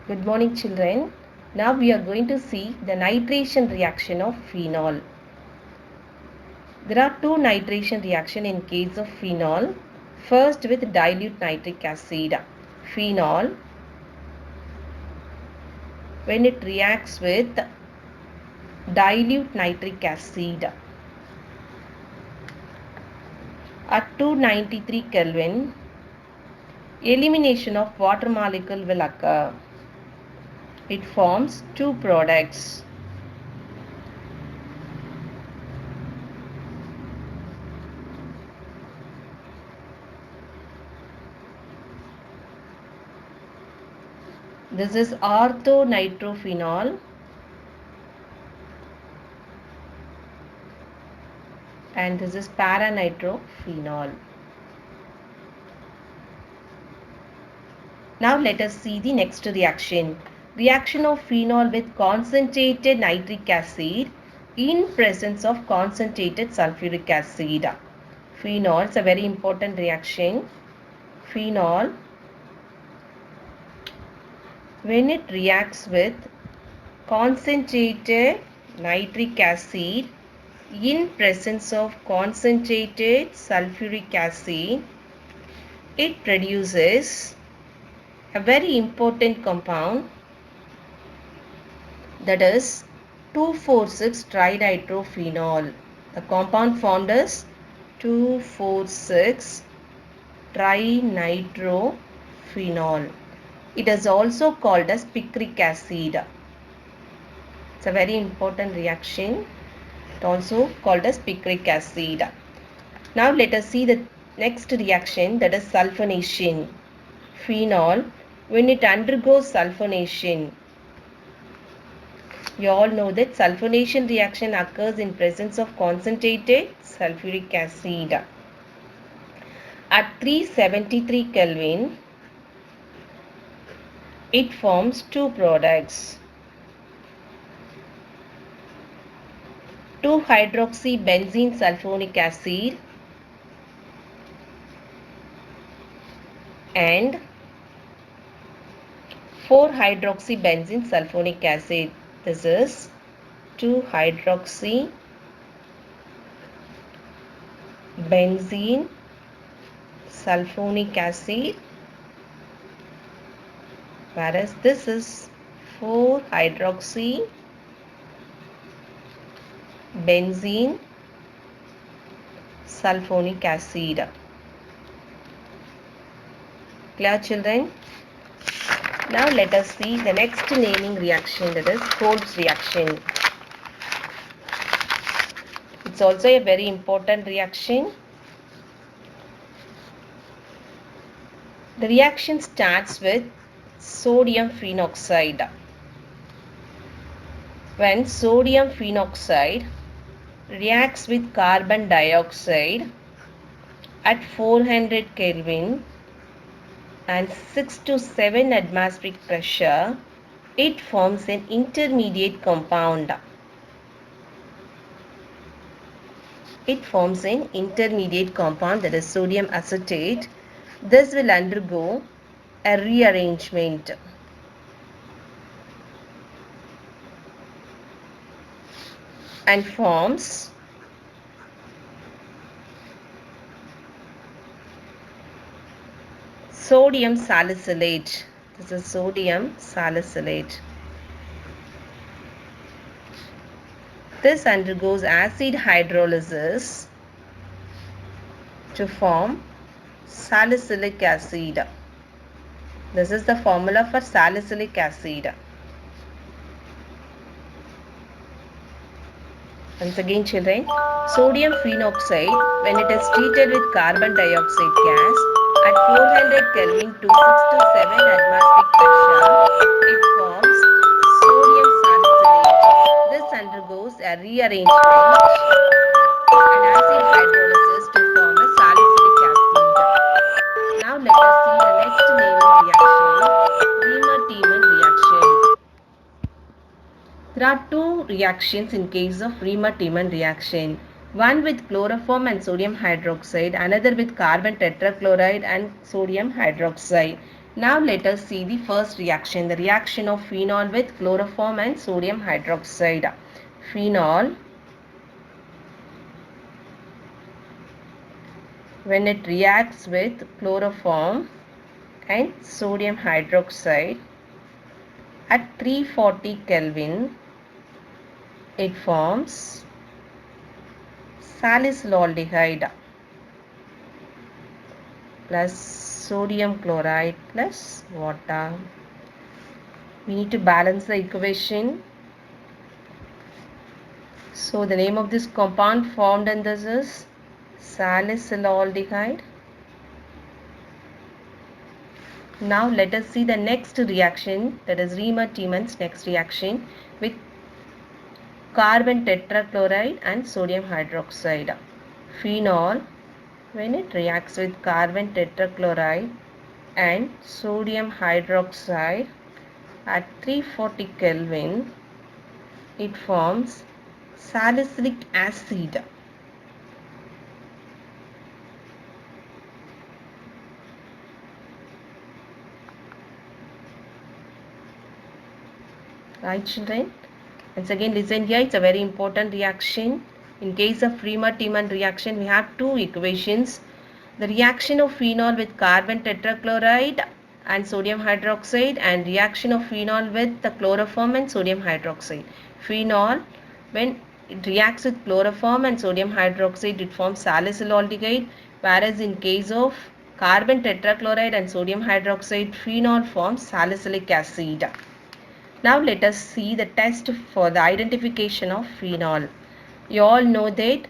Good morning, children. Now we are going to see the nitration reaction of phenol. There are two nitration reactions in case of phenol. First with dilute nitric acid. Phenol, when it reacts with dilute nitric acid at 293 Kelvin, elimination of water molecule will occur. It forms two products. This is orthonitrophenol and this is paranitrophenol. Now let us see the next reaction. Reaction of phenol with concentrated nitric acid in presence of concentrated sulfuric acid. Phenol is a very important reaction. Phenol, when it reacts with concentrated nitric acid in presence of concentrated sulfuric acid, it produces a very important compound, that is 2,4,6 trinitrophenol. The compound formed is 2,4,6 trinitrophenol. It is also called as picric acid. It's a very important reaction. It also called as picric acid. Now let us see the next reaction, that is sulfonation. Phenol, when it undergoes sulfonation, you all know that sulfonation reaction occurs in presence of concentrated sulfuric acid. At 373 Kelvin, it forms two products. 2-hydroxybenzene sulfonic acid and 4-hydroxybenzene sulfonic acid. This is 2-hydroxybenzene sulfonic acid, whereas this is 4-hydroxybenzene sulfonic acid. Clear, children? Now let us see the next naming reaction, that is Kolb's reaction. It's also a very important reaction. The reaction starts with sodium phenoxide. When sodium phenoxide reacts with carbon dioxide at 400 Kelvin and 6 to 7 atmospheric pressure, it forms an intermediate compound. It forms an intermediate compound, that is sodium acetate. This will undergo a rearrangement and forms sodium salicylate. This is sodium salicylate. This undergoes acid hydrolysis to form salicylic acid. This is the formula for salicylic acid. Once again, children, sodium phenoxide, when it is treated with carbon dioxide gas at 400 Kelvin to 6 to 7 atmospheric pressure, it forms sodium salicylate. This undergoes a rearrangement and acid hydrolysis to form a salicylic acid. Now let us see the next naming reaction, Riemer-Tiemann reaction. There are two reactions in case of Riemer-Tiemann reaction. One with chloroform and sodium hydroxide, another with carbon tetrachloride and sodium hydroxide. Now let us see the first reaction, the reaction of phenol with chloroform and sodium hydroxide. Phenol, when it reacts with chloroform and sodium hydroxide at 340 Kelvin, it forms salicylaldehyde plus sodium chloride plus water. We need to balance the equation. So the name of this compound formed in this is salicylaldehyde. Now let us see the next reaction, that is Riemann-Tiemann's next reaction with carbon tetrachloride and sodium hydroxide. Phenol, when it reacts with carbon tetrachloride and sodium hydroxide at 340 Kelvin, it forms salicylic acid. Right, children? Once again, listen here, it's a very important reaction. In case of Riemann-Tiemann reaction, we have two equations. The reaction of phenol with carbon tetrachloride and sodium hydroxide, and reaction of phenol with the chloroform and sodium hydroxide. Phenol, when it reacts with chloroform and sodium hydroxide, it forms salicylaldehyde, whereas in case of carbon tetrachloride and sodium hydroxide, phenol forms salicylic acid. Now let us see the test for the identification of phenol. You all know that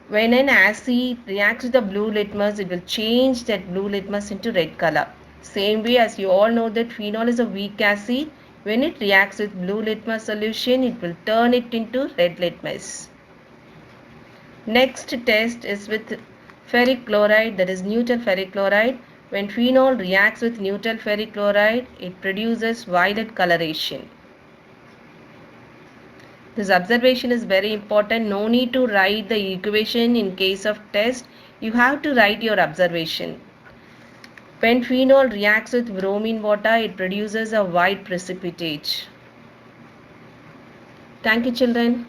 when an acid reacts with the blue litmus, it will change that blue litmus into red color. Same way as you all know that phenol is a weak acid. When it reacts with blue litmus solution, it will turn it into red litmus. Next test is with ferric chloride, that is neutral ferric chloride. When phenol reacts with neutral ferric chloride, it produces violet coloration. This observation is very important. No need to write the equation in case of test. You have to write your observation. When phenol reacts with bromine water, it produces a white precipitate. Thank you, children.